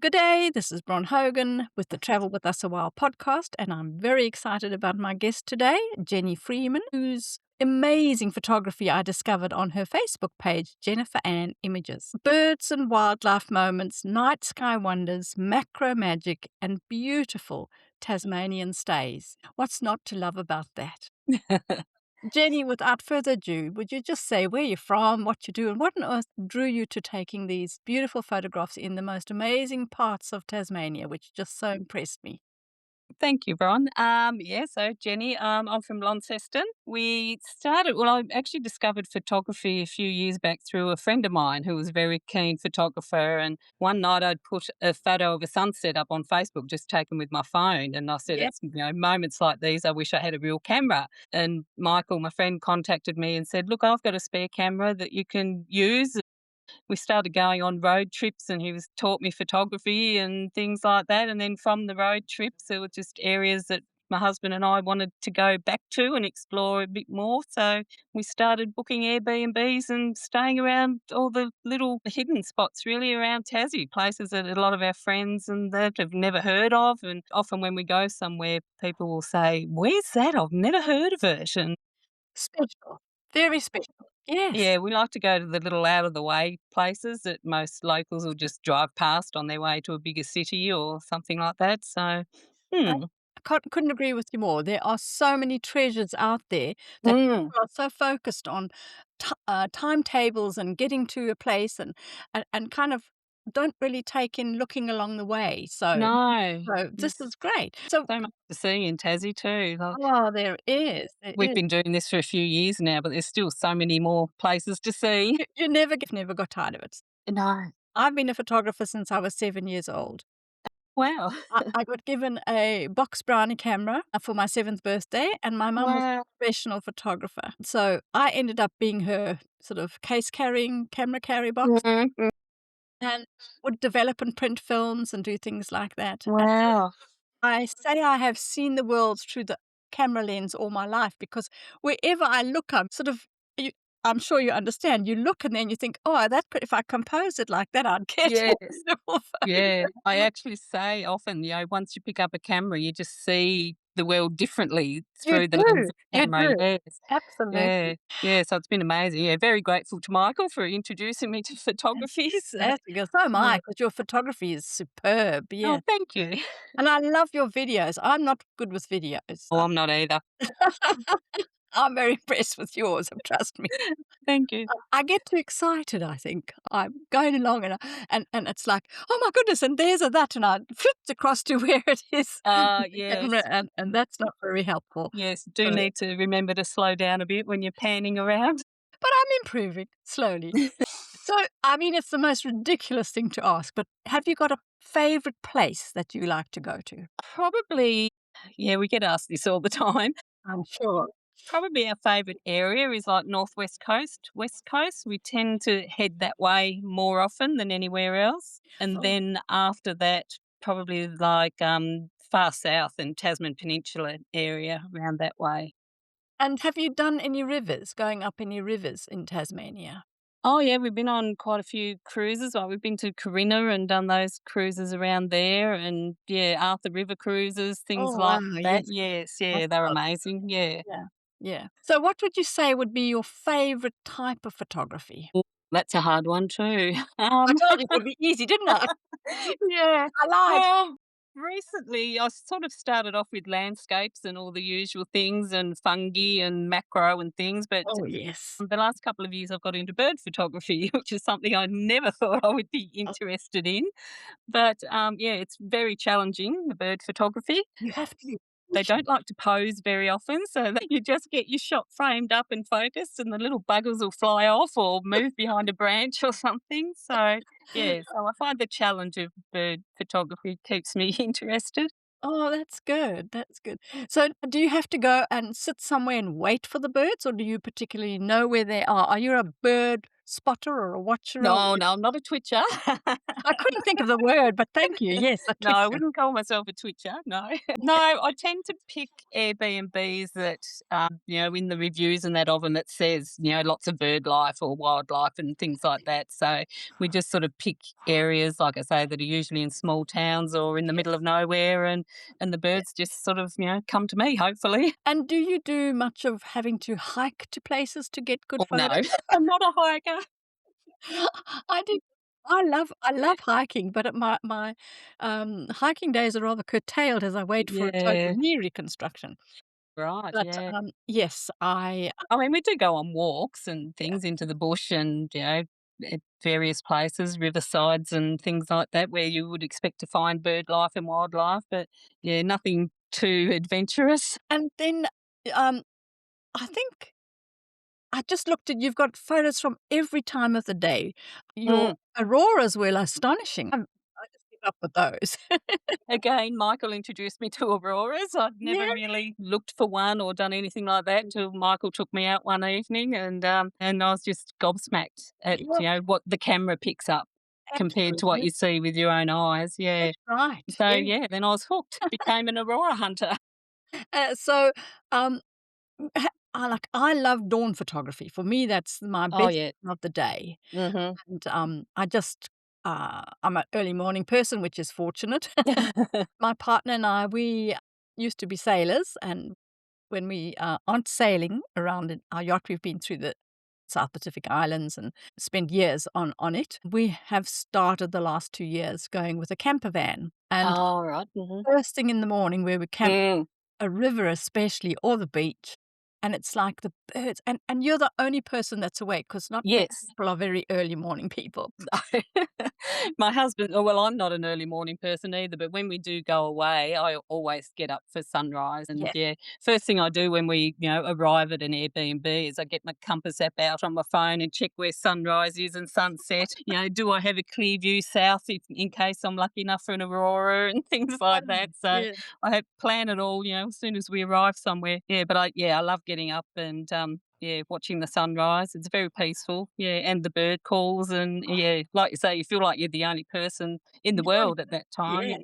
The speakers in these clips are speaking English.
Good day. This is Bron Hogan with the Travel with Us a While podcast, and I'm very excited about my guest today, Jeni Freeman, whose amazing photography I discovered on her Facebook page, Jennifer Ann Images. Birds and wildlife moments, night sky wonders, macro magic, and beautiful Tasmanian stays. What's not to love about that? Jenny, without further ado, would you just say where you're from, what you do, and what on earth drew you to taking these beautiful photographs in the most amazing parts of Tasmania, which just so impressed me? Thank you, Bron. So Jenny, I'm from Launceston. I actually discovered photography a few years back through a friend of mine who was a very keen photographer. And one night I'd put a photo of a sunset up on Facebook, just taken with my phone. And I said, Yeah. it's, moments like these, I wish I had a real camera. And Michael, my friend, contacted me and said, look, I've got a spare camera that you can use. We started going on road trips and he was taught me photography and things like that. And then from the road trips, there were just areas that my husband and I wanted to go back to and explore a bit more. So we started booking Airbnbs and staying around all the little hidden spots really around Tassie, places that a lot of our friends and that have never heard of. And often when we go somewhere, people will say, where's that? I've never heard of it. And Special. Very special. Yes. yeah, we like to go to the little out of the way places that most locals will just drive past on their way to a bigger city or something like that. So, I hmm. couldn't agree with you more. There are so many treasures out there that Mm. people are so focused on timetables and getting to a place and kind of don't really take in looking along the way. So, No, so this there's is great. So, so much to see in Tassie too. Like, oh, there is. There we've is. been doing this for a few years now, but there's still so many more places to see. You never got tired of it. No. I've been a photographer since I was 7 years old. Wow. I got given a box brownie camera for my 7th birthday, and my mum was a Wow. professional photographer. So I ended up being her sort of case-carrying camera carry box Mhm. and would develop and print films and do things like that. And so Wow. I say I have seen the world through the camera lens all my life because wherever I look, I'm sort of you I'm sure you understand. You look and then you think, "Oh, that could if I compose it like that, I'd get a Yes. wonderful Yeah, photograph." I actually say often, once you pick up a camera, you just see the world differently You through the lens do, of the you camera. do. Yes. Yeah. Absolutely. Yeah, so it's been amazing. Yeah, very grateful to Michael for introducing me to photography. So, Fantastic. So am I, mm. 'cause your photography is superb, Oh, yeah. thank you. And I love your videos. I'm not good with videos. Oh, I'm not either. I'm very impressed with yours, trust me. Thank you. I get too excited, I think. I'm going along and it's like, "Oh my goodness, and there's a that," and I flipped across to where it is with the camera, Yes. and that's not very helpful. Yes, do So need to remember to slow down a bit when you're panning around. but I'm improving slowly. So, I mean, it's the most ridiculous thing to ask, but have you got a favorite place that you like to go to? Probably, yeah, we get asked this all the time. I'm sure. Probably our favourite area is like northwest coast, west coast. We tend to head that way more often than anywhere else. And Oh. then after that, probably like far south and Tasman Peninsula area around that way. And have you done any rivers, going up any rivers in Tasmania? Oh yeah, we've been on quite a few cruises. Like we've been to Corinna and done those cruises around there, and yeah, Arthur River cruises, things Oh, wow, like that. yes. Yes, yeah, That's they're lovely. amazing. Yeah. Yeah, yeah. So what would you say would be your favorite type of photography? Ooh, that's a hard one too. I told you it would be easy, didn't I? Yeah. I lied. Well, recently I sort of started off with landscapes and all the usual things and fungi and macro and things, but Oh, yes. the last couple of years I've got into bird photography, which is something I never thought I would be Oh, interested in. But yeah, it's very challenging, the bird photography. you have to be They patient. don't like to pose very often, so that you just get your shot framed up and focused, and the little buggers will fly off or move behind a branch or something. So, yeah, so I find the challenge of bird photography keeps me interested. Oh, that's good, that's good. So, do you have to go and sit somewhere and wait for the birds, or do you particularly know where they are? Are you a bird spotter or a watcher? Or No, no, I'm not a twitcher. I couldn't think of the word, but thank you. Yes, a No, I twitcher. wouldn't call myself a twitcher, no. No, I tend to pick Airbnbs that, in the reviews and that of them it says, lots of bird life or wildlife and things like that. So we just sort of pick areas, like I say, that are usually in small towns or in the middle Yes, of nowhere, and the yes. birds just sort of, come to me, hopefully. And do you do much of having to hike to places to get good Oh, no, photos? I'm not a hiker. I do. I love hiking, but my hiking days are rather curtailed as I wait for a total Yeah, knee reconstruction. right, But, yeah. yes, I mean, we do go on walks and yeah, things into the bush and, at various places, riversides and things like that, where you would expect to find bird life and wildlife, but yeah, nothing too adventurous. and then, um, I think I just looked at you've got photos from every time of the day. Your Mm. auroras were astonishing. I just keep up with those. Again, Michael introduced me to auroras. I'd never Yeah, really looked for one or done anything like that until Michael took me out one evening, and I was just gobsmacked at yeah, what the camera picks up compared to what absolutely. you see with your own eyes. Yeah. That's right, So yeah. yeah, then I was hooked. Became an aurora hunter. So, um I love dawn photography. For me, that's my Oh best yeah. time of the day, Mhm. and, I'm an early morning person, which is fortunate. My partner and I, we used to be sailors, and when we, aren't sailing around in our yacht, we've been through the South Pacific Islands and spent years on it. We have started the last 2 years going with a camper van, and Oh, right. Mhm. first thing in the morning, where we camp Mm. a river especially or the beach, and it's like the birds and you're the only person that's awake because not many Yes. people are very early morning people. My husband, oh, well, I'm not an early morning person either, but when we do go away, I always get up for sunrise. And Yes, yeah, first thing I do when we, arrive at an Airbnb is I get my compass app out on my phone and check where sunrise is and sunset. Do I have a clear view south in case I'm lucky enough for an aurora and things like that. So yeah. I have plan it all, as soon as we arrive somewhere. Yeah, but I love getting up and yeah, watching the sunrise. It's very peaceful. Yeah, and the bird calls and yeah, like you say, you feel like you're the only person in the You're the only world at person. that time. Yeah.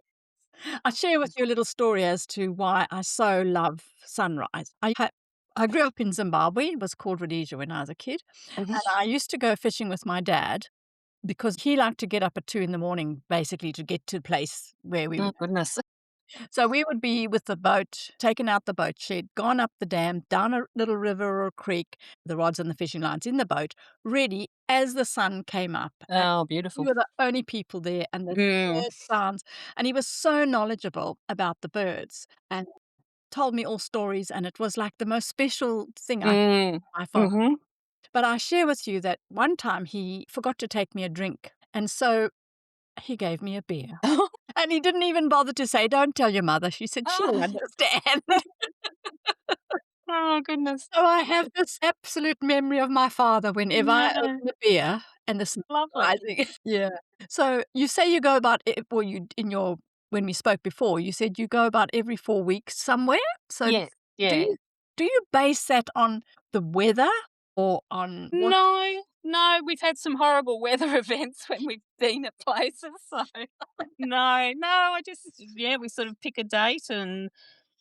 I'll share with you a little story as to why I so love sunrise. I grew up in Zimbabwe. It was called Rhodesia when I was a kid, Mhm. and I used to go fishing with my dad because he liked to get up at 2 in the morning basically to get to the place where we Oh would. goodness. So we would be with the boat, taken out the boat shed, gone up the dam, down a little river or creek, the rods and the fishing lines in the boat, ready as the sun came up. And Oh, we beautiful. were the only people there, and the Mm. bird sounds. And he was so knowledgeable about the birds and told me all stories, and it was like the most special thing Mm. I found. Mhm. But I share with you that one time he forgot to take me a drink, and so he gave me a beer. And he didn't even bother to say, "Don't tell your mother." She said, "She'll Oh, understand." oh goodness. So I have this absolute memory of my father whenever I Yeah, open a beer and the sun lovely. rising. Yeah. So you say you go about well, you in your when we spoke before, you said you go about every 4 weeks somewhere? So Yes, do yeah. you base that on the weather or on what? No, no, we've had some horrible weather events when we've been at places, so no, no, I just yeah, we sort of pick a date and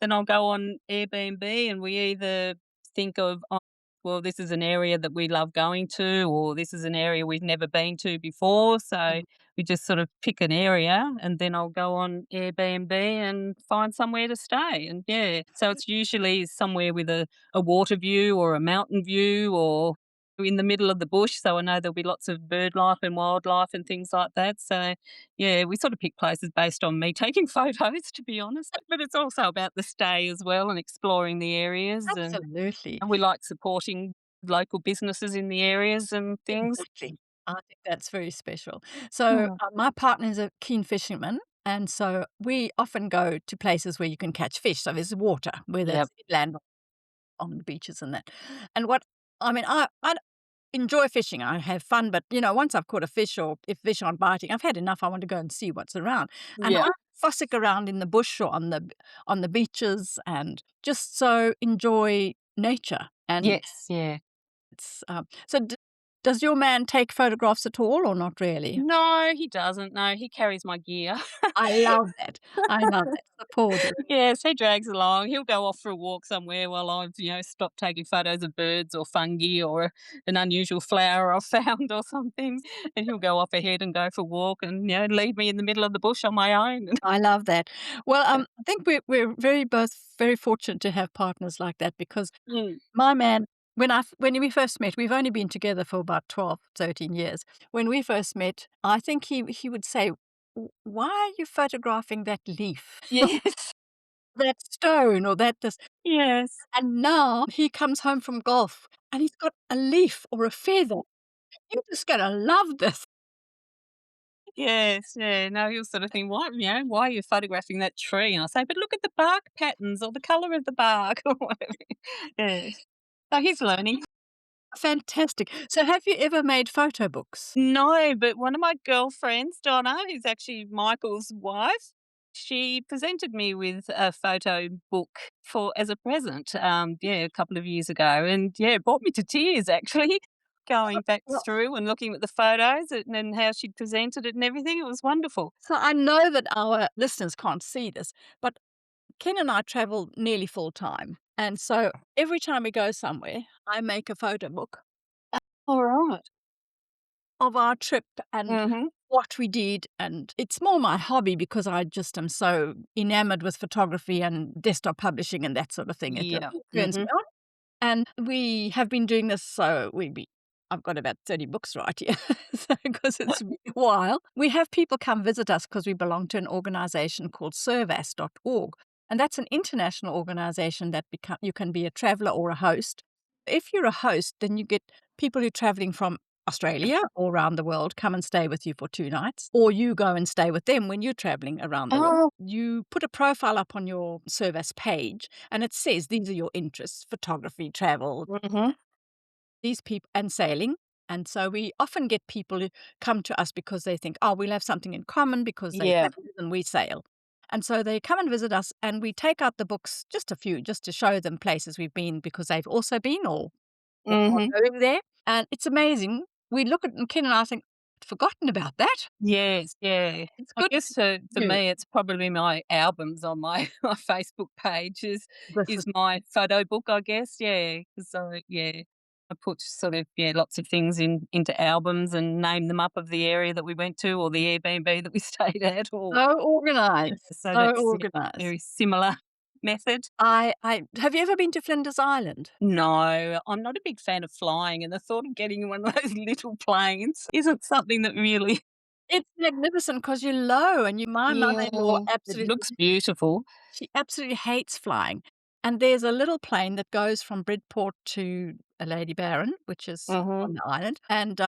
then I'll go on Airbnb and we either think of, "Oh, well, this is an area that we love going to," or "This is an area we've never been to before." So Mhm. we just sort of pick an area and then I'll go on Airbnb and find somewhere to stay. And yeah, so it's usually somewhere with a water view or a mountain view or in the middle of the bush. So I know there'll be lots of bird life and wildlife and things like that. So yeah, we sort of pick places based on me taking photos, to be honest. But it's also about the stay as well and exploring the areas. Absolutely. And we like supporting local businesses in the areas and things. Exactly. I think that's very special. So, Mm. my partner is a keen fisherman, and so we often go to places where you can catch fish. So there's water, whether Yep. it's inland or on the beaches and that. And what I mean, I enjoy fishing. I have fun, but, once I've caught a fish or if fish aren't biting, I've had enough. I want to go and see what's around. And Yeah. I fossick around in the bush or on the beaches and just so enjoy nature. And Yes. Yeah. it's, so Does your man take photographs at all or not really? No, he doesn't. No, he carries my gear. I love that. I love that. Supportive. Yes, he drags along. He'll go off for a walk somewhere while I've, stopped taking photos of birds or fungi or an unusual flower I've found or something. And he'll go off ahead and go for a walk and, leave me in the middle of the bush on my own. I love that. Well, I think we're very both very fortunate to have partners like that because Mm. my man, when we first met, we've only been together for about 12, 13 years. When we first met, I think he would say, Why are you photographing that leaf, Yes, that stone, or that this?" yes, And now he comes home from golf and he's got a leaf or a feather. You're just going to love this. yes, yeah. No, he'll sort of think, why are you photographing that tree? And I say, but look at the bark patterns or the colour of the bark or whatever. Yeah. So he's learning. Fantastic. So, have you ever made photo books? No, but one of my girlfriends, Donna, who's actually Michael's wife, she presented me with a photo book for as a present, a couple of years ago, and it brought me to tears actually, going back Well, through and looking at the photos and how she'd presented it and everything. It was wonderful. so I know that our listeners can't see this, but Ken and I travel nearly full time. And so every time we go somewhere, I make a photo book All right. of our trip and Mm-hmm. what we did. And it's more my hobby because I just am so enamored with photography and desktop publishing and that sort of thing. It just Yeah. turns me Mm-hmm. on. And we have been doing this, so I've got about 30 books right here, so because it's been a while. We have people come visit us because we belong to an organization called servas.org, and that's an international organization that you can be a traveler or a host. If you're a host, then you get people who are traveling from Australia or around the world come and stay with you for 2 nights, or you go and stay with them when you're traveling around the world. Oh. You put a profile up on your Servas page, and it says these are your interests: photography, travel, Mm-hmm. these people, and sailing. And so we often get people who come to us because they think, oh, we'll have something in common because they Yeah. sail and we sail. And so they come and visit us, and we take out the books, just a few, just to show them places we've been because they've also been or are Mm-hmm. going there. And it's amazing. We look at, and Ken and I think, forgotten about that. Yes, yeah. It's I good guess for to do. me, it's probably my albums on my my Facebook page This is is my photo book, I guess, yeah, 'cause I put sort of, lots of things into albums and name them up of the area that we went to or the Airbnb that we stayed at or so organized, so so that's, organized. very similar method. I have you ever been to Flinders Island? No, I'm not a big fan of flying, and the thought of getting in one of those little planes isn't something that really. It's magnificent because 'cause you're low and my mother-in-law Yeah. It absolutely looks beautiful. she absolutely hates flying, and there's a little plane that goes from Bridport to Lady Baron, which is Mhm. on the island, and,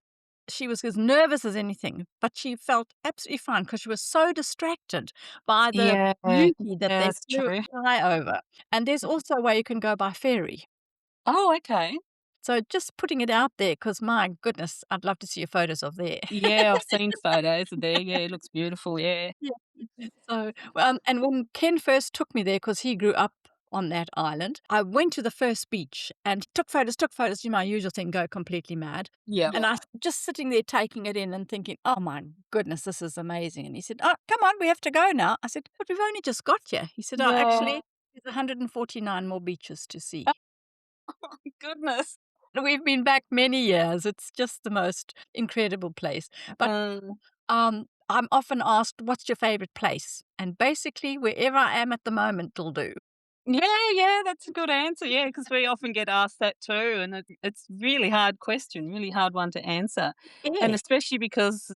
she was as nervous as anything, but she felt absolutely fine because she was so distracted by the Yeah, yeah, beauty that they that's true. fly over, and there's also a way you can go by ferry. Oh, okay. So just putting it out there because my goodness, I'd love to see your photos of there. Yeah, I've seen photos of there. Yeah, it looks beautiful. Yeah. Yeah. So, and when Ken first took me there, because he grew up on that island, I went to the first beach and took photos, do my usual thing, go completely mad. Yeah. And I just sitting there taking it in and thinking, "Oh my goodness, this is amazing." And he said, "Oh, come on, we have to go now." I said, "But we've only just got here." He said, "Oh, Yeah. actually, there's 149 more beaches to see." Oh, goodness. We've been back many years. It's just the most incredible place. But Um, I'm often asked, "What's your favorite place?" And basically, wherever I am at the moment will do. yeah, that's a good answer. Yeah, because we often get asked that too, and it's really hard question, really hard one to answer, and Yes. especially because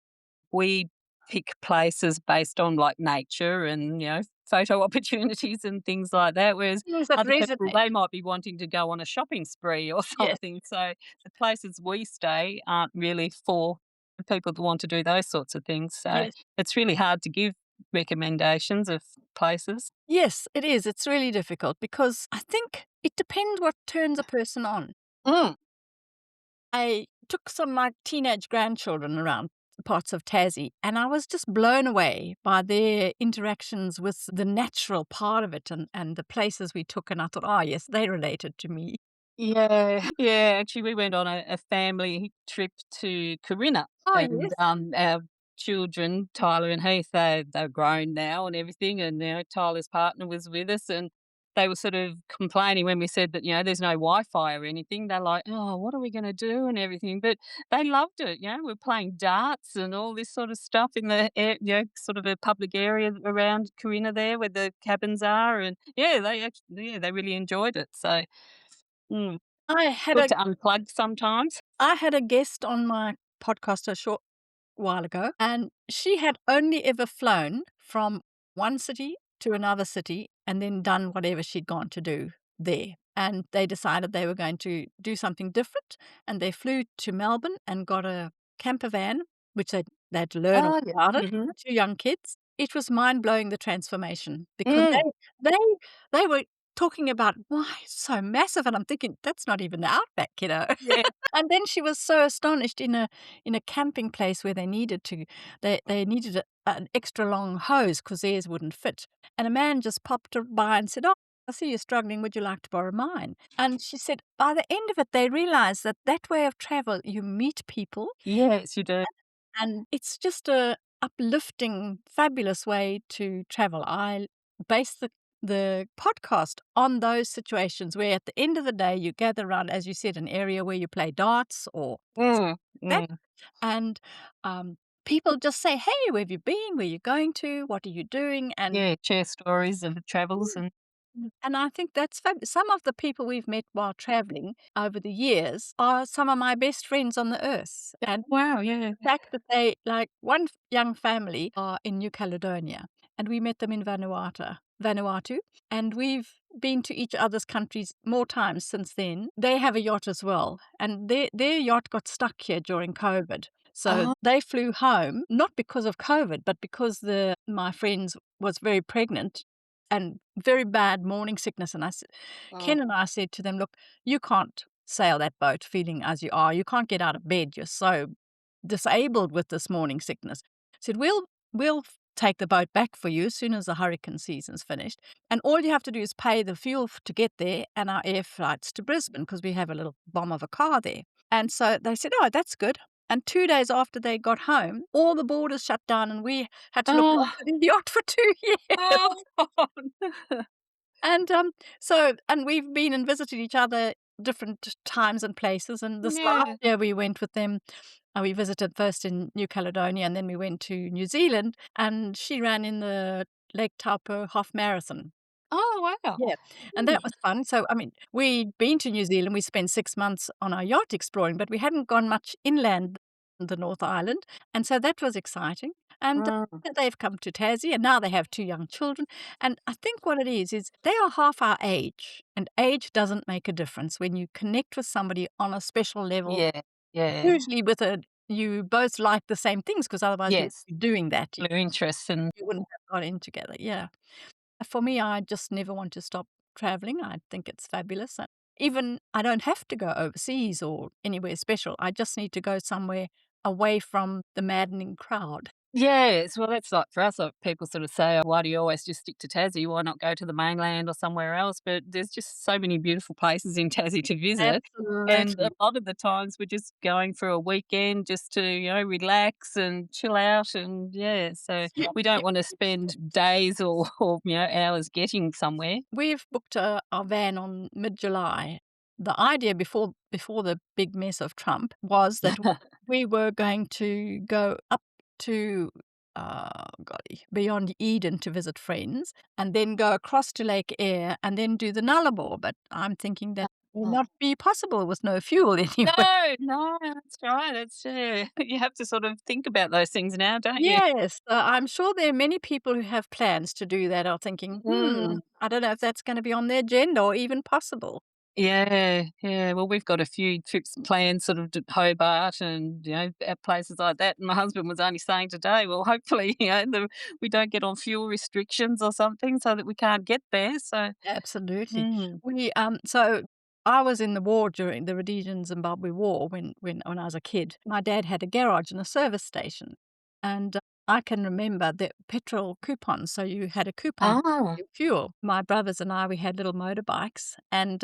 we pick places based on like nature and photo opportunities and things like that, whereas Things that other people resonate. they might be wanting to go on a shopping spree or Yes, something. So the places we stay aren't really for the people that want to do those sorts of things. So yes. it's really hard to give recommendations of places. Yes, it is. It's really difficult because I think it depends what turns a person on. Mm. I took some of my teenage grandchildren around parts of Tassie, and I was just blown away by their interactions with the natural part of it and the places we took, and I thought, "Oh, yes, they related to me." Yeah, yeah, actually, we went on a family trip to Corinna, Oh, and, yes. our children, Tyler and Heath, they're grown now and everything, and, Tyler's partner was with us, and they were sort of complaining when we said that, there's no Wi-Fi or anything. They're like, "Oh, what are we gonna do?" and everything, but they loved it, we're playing darts and all this sort of stuff in the sort of a public area around Corinna there where the cabins are, and, they really enjoyed it, so, mm. I had Good a to unplug sometimes. I had a guest on my podcast a short while ago, and she had only ever flown from one city to another city and then done whatever she'd gone to do there. And they decided they were going to do something different, and they flew to Melbourne and got a camper van, which they had to learn all Oh, yeah. about it, Mhm. 2 young kids. It was mind-blowing, the transformation, because Mm. they they were talking about, "Why, it's so massive," and I'm thinking, "That's not even the outback, you know?" Yeah. And then she was so astonished in a camping place where they needed an extra long hose because theirs wouldn't fit. And a man just popped by and said, "Oh, I see you're struggling. Would you like to borrow mine?" And she said by the end of it, they realized that that way of travel, you meet people, Yes, you do. and it's just a uplifting, fabulous way to travel. I base the podcast on those situations where at the end of the day you gather around, as you said, an area where you play darts or Mm, that, mm. and people just say, "Hey, where have you been? Where are you going to? What are you doing?" And Yeah, share stories of the travels and and I think that's some of the people we've met while traveling over the years are some of my best friends on the earth, and wow, yeah. fact that they like one young family are in New Caledonia, and we met them in Vanuatu, and we've been to each other's countries more times since then. They have a yacht as well, and their yacht got stuck here during COVID. So Oh, they flew home, not because of COVID, but because the my friends was very pregnant and very bad morning sickness. And oh. Ken and I said to them, "Look, you can't sail that boat feeling as you are. You can't get out of bed. You're so disabled with this morning sickness." Said, we'll take the boat back for you as soon as the hurricane season's finished, and all you have to do is pay the fuel to get there and our air flights to Brisbane because we have a little bomb of a car there." And so they said, "Oh, that's good." And 2 days after they got home, all the borders shut down, and we had to look Oh, after the yacht for 2 years. oh. And, and we've been and visited each other different times and places, and this last Yeah. year we went with them. We visited first in New Caledonia, and then we went to New Zealand, and she ran in the Lake Taupo half marathon. Oh, wow. Yeah, and Mm. that was fun. So, I mean, we'd been to New Zealand, we spent 6 months on our yacht exploring, but we hadn't gone much inland the North Island, and so that was exciting. And Mm. they've come to Tassie, and now they have 2 young children, and I think what it is they are half our age, and age doesn't make a difference when you connect with somebody on a special level, Yeah, yeah. usually with a you both like the same things, because otherwise you Yes, wouldn't be doing that. blue interest and You wouldn't have got in together, yeah. For me, I just never want to stop traveling. I think it's fabulous. Even I don't have to go overseas or anywhere special. I just need to go somewhere away from the maddening crowd. yes, well, that's like for us, like people sort of say, "Oh, why do you always just stick to Tassie? Why not go to the mainland or somewhere else?" But there's just so many beautiful places in Tassie to visit. And a Absolutely. lot of the times we're just going for a weekend just to, relax and chill out. And yeah, so Yeah, we don't yeah. want to spend days or, hours getting somewhere. We've booked our van on mid-July. The idea before the big mess of Trump was that we were going to go up to, golly, beyond Eden to visit friends, and then go across to Lake Eyre, and then do the Nullarbor, but I'm thinking that will Oh, not be possible with no fuel anyway. no, no, that's right. It's you have to sort of think about those things now, don't you? Yes, I'm sure there are many people who have plans to do that are thinking, Mm. I don't know if that's gonna be on their agenda or even possible." Yeah, yeah. Well, we've got a few trips planned, sort of to Hobart and places like that. And my husband was only saying today, well, hopefully, we don't get on fuel restrictions or something, so that we can't get there. So, Absolutely. mm. So I was in the war during the Rhodesian-Zimbabwe War when I was a kid. My dad had a garage and a service station, and I can remember the petrol coupons, so you had a coupon for Ah. your fuel. My brothers and I, we had little motorbikes, and,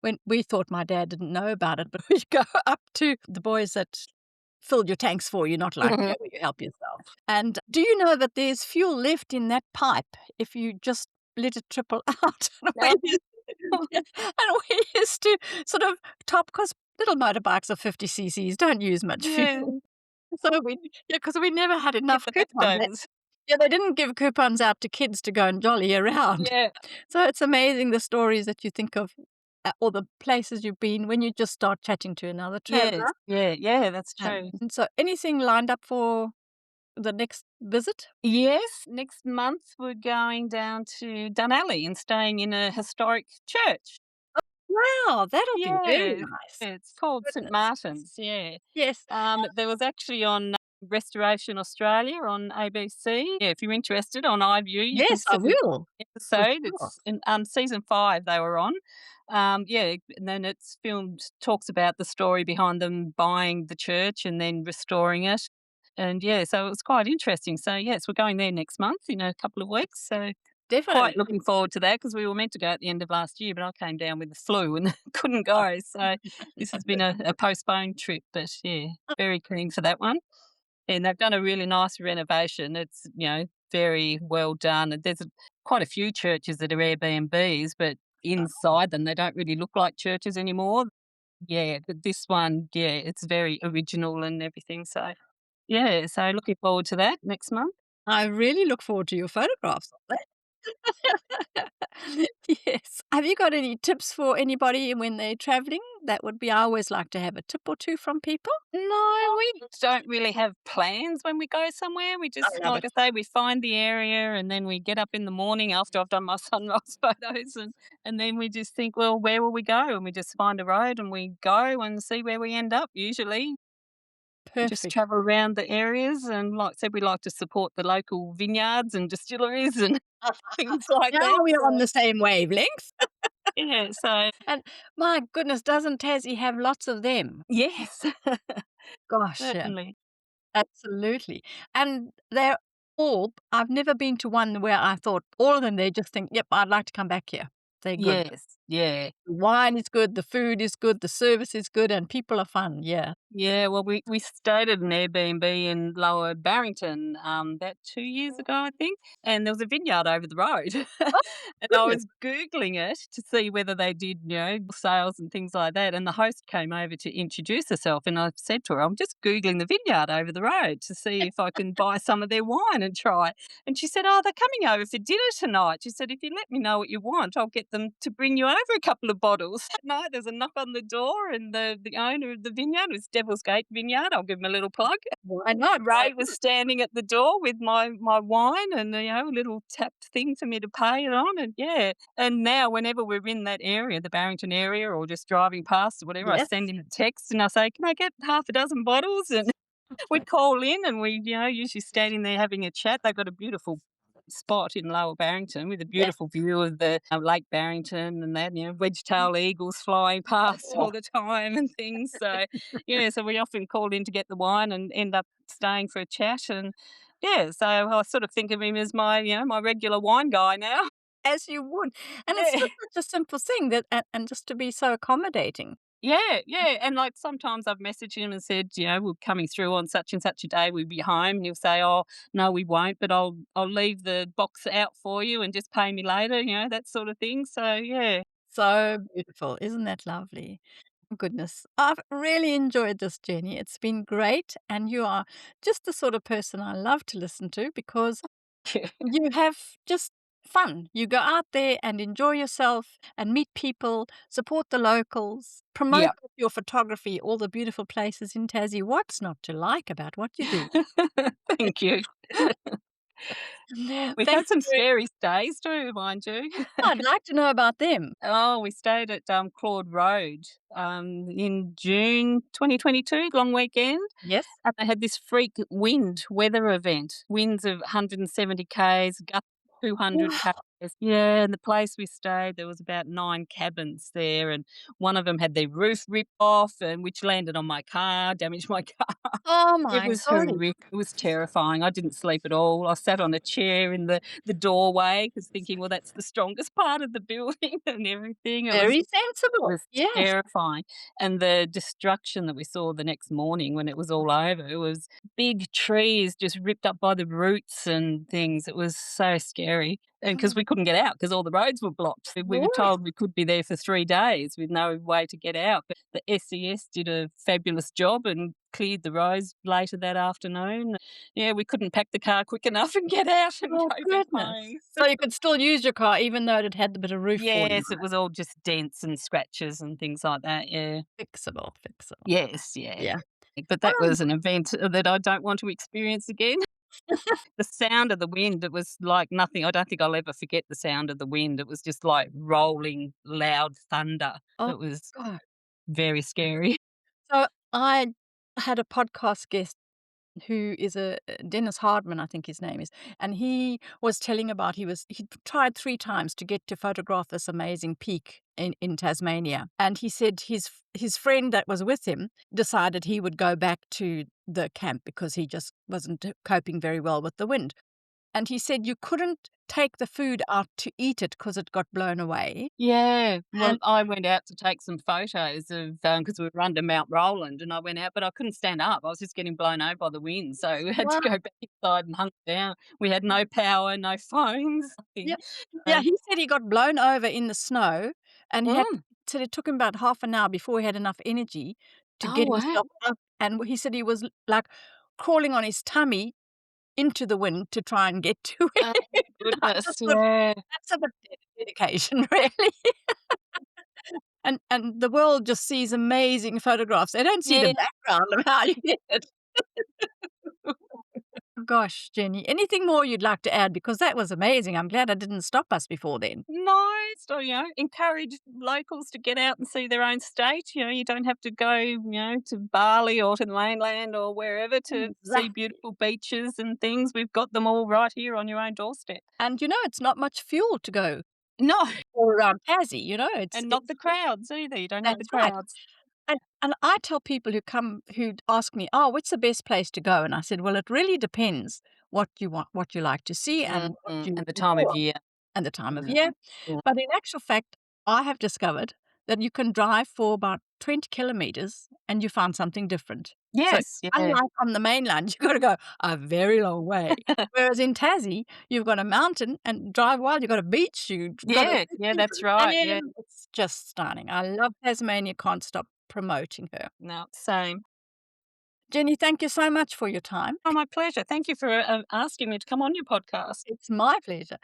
when we thought my dad didn't know about it, but we'd go up to the boys that filled your tanks for you, not like, Mhm. where you help yourself. And do you know that there's fuel left in that pipe if you just let it trickle out? And we Oh, used yeah, and we used to sort of top because little motorbikes of 50 cc's don't use much yeah, fuel. So we yeah, because we never had get enough the coupons. leftovers. Yeah, they didn't give coupons out to kids to go and jolly around. Yeah. So it's amazing the stories that you think of, or the places you've been when you just start chatting to another Yes. traveller. Yeah, yeah, that's true. And so anything lined up for the next visit? Yes, next month we're going down to Dunalley and staying in a historic church. Wow, that'll be very Yeah, nice. it's called St Goodness. Martin's, yeah. Yes. There was actually on Restoration Australia on ABC. Yeah, if you're interested on iView, you can Yes, see I the will, for episode. sure. It's in season 5 they were on. Yeah, and then it's filmed talks about the story behind them buying the church and then restoring it. And yeah, so it was quite interesting. So yes, we're going there next month in a couple of weeks. So Definitely. quite looking forward to that because we were meant to go at the end of last year, but I came down with the flu and couldn't go. So this has been a postponed trip, but yeah, very keen for that one. And they've done a really nice renovation. It's, very well done. And there's quite a few churches that are Airbnbs, but inside them, they don't really look like churches anymore. Yeah, but this one, yeah, it's very original and everything. So, yeah, so looking forward to that next month. I really look forward to your photographs of that. Yes. Have you got any tips for anybody when they're traveling? That would be I always like to have a tip or 2 from people. No, we don't really have plans when we go somewhere. We I just, love like it. I say, we find the area and then we get up in the morning after I've done my sunrise photos and then we just think, well, where will we go? And we just find a road and we go and see where we end up usually. Just Perfect. travel around the areas and like I said, we like to support the local vineyards and distilleries and things like Now that. we're on So the same wavelength. yeah, so And my goodness, doesn't Tassie have lots of them? yes, Gosh, yeah, certainly. absolutely. And they're all I've never been to one where I thought all of them, they just think, "Yep, I'd like to come back here." They're good. Yes, yeah. The wine is good, the food is good, the service is good, and people are fun, yeah. Yeah, well, we stayed at an Airbnb in Lower Barrington about 2 years ago, I think, and there was a vineyard over the road. Oh, And I goodness. was Googling it to see whether they did, sales and things like that. And the host came over to introduce herself, and I said to her, I'm just Googling the vineyard over the road to see if I can buy some of their wine and try. And she said, oh, they're coming over for dinner tonight. She said, if you let me know what you want, I'll get them to bring you over a couple of bottles. That night, there's a knock on the door, and the owner of the vineyard was Devil's Gate Vineyard. I'll give him a little plug. Why not? Why Ray was standing at the door with my wine and a little tapped thing for me to pay it on, and yeah. And now, whenever we're in that area, the Barrington area, or just driving past or whatever, I yes. send him a text and I say, "Can I get half a dozen bottles?" And we'd call in and we, usually standing there having a chat. They've got a beautiful spot in Lower Barrington with a Yes. beautiful view of the Lake Barrington and that, wedge-tailed eagles flying past Oh, all the time and things. So, yeah, so we often called in to get the wine and end up staying for a chat. And yeah, so I sort of think of him as my regular wine guy now. as you would. And it's Yeah. just such a simple thing that and just to be so accommodating. Yeah, yeah, and, like, sometimes I've messaged him and said, "We're coming through on such and such a day, we'll be home," and he'll say, "Oh, no, we won't, but I'll leave the box out for you and just pay me later," that sort of thing, so, yeah. So beautiful. Isn't that lovely? Goodness. I've really enjoyed this, Jenny. It's been great. And you are just the sort of person I love to listen to because you have just fun. You go out there and enjoy yourself and meet people, support the locals, promote Yeah. with your photography all the beautiful places in Tassie. What's not to like about what you do? Thank you. We've Thank had some you very scary stays too, mind you. I'd like to know about them. Oh, we stayed at, Claude Road, in June 2022, long weekend. Yes. And they had this freak wind weather event, winds of 170 k's, gusts 200 Wow. k. Yeah, and the place we stayed, there was about 9 cabins there, and one of them had their roof ripped off, and which landed on my car, damaged my car. Oh It my was golly. horrific. It was terrifying. I didn't sleep at all. I sat on a chair in the doorway, 'cause thinking, "Well, that's the strongest part of the building," and everything. Very It sensible. was Yes. terrifying, and the destruction that we saw the next morning when it was all over, it was big trees just ripped up by the roots and things. It was so scary, and because Oh, we couldn't get out because all the roads were blocked. We were boy. told we could be there for 3 days with no way to get out, but the SES did a fabulous job and cleared the roads later that afternoon. Yeah, we couldn't pack the car quick enough and get out and Oh, go back goodness. home. So you could still use your car even though it had a bit of roof falling Yes, on it was all just dents and scratches and things like that, yeah. it. Fixable, fixable. Yes, yeah. Yeah. But that Um, was an event that I don't want to experience again. The sound of the wind, it was like nothing. I don't think I'll ever forget the sound of the wind. It was just like rolling loud thunder. oh It was god. very scary. So I had a podcast guest who is a Dennis Hardman, I think his name is, and he was telling about he tried 3 times to get to photograph this amazing peak in Tasmania, and he said his friend that was with him decided he would go back to the camp because he just wasn't coping very well with the wind. And he said you couldn't take the food out to eat it because it got blown away, Yeah, well, and I went out to take some photos of because we were under Mount Roland, and I went out, but I couldn't stand up. I was just getting blown over by the wind, so we had to wow. go back inside and hunker down. We had no power, no phones, Yeah. nothing. Yeah, So he said he got blown over in the snow, and he mm. said it took him about half an hour before he had enough energy to Oh, get wow. himself up, and he said he was, like, crawling on his tummy into the wind to try and get to Oh, it. I goodness, just thought, yeah. "That's a bit dedication, really." And the world just sees amazing photographs. They don't see the Yeah. background of how you did it. Gosh, Jenny, anything more you'd like to add? Because that was amazing. I'm glad I didn't stop us before then. No, so, encourage locals to get out and see their own state. You don't have to go, to Bali or to the mainland or wherever to see Exactly. beautiful beaches and things. We've got them all right here on your own doorstep. And, it's not much fuel to go No, all around Tassie, it's and not it's the crowds either. You don't have the that's right. crowds. And I tell people who ask me, "Oh, what's the best place to go?" And I said, "Well, it really depends what you like to see and what Mhm, you and the time of enjoy year. and the time of Yeah, year." yeah. But in actual fact, I have discovered that you can drive for about 20 kilometers and you find something different. So, Yes, yeah. unlike on the mainland, you've gotta go a very long way. Whereas in Tassie, you've got a mountain and drive while you've got a beach, you've got a Yeah, yeah, that's right, yeah. canyon. It's just stunning. I love Tasmania, can't stop promoting her. No, same. Jenny, thank you so much for your time. Oh, my pleasure. Thank you for, asking me to come on your podcast. It's my pleasure.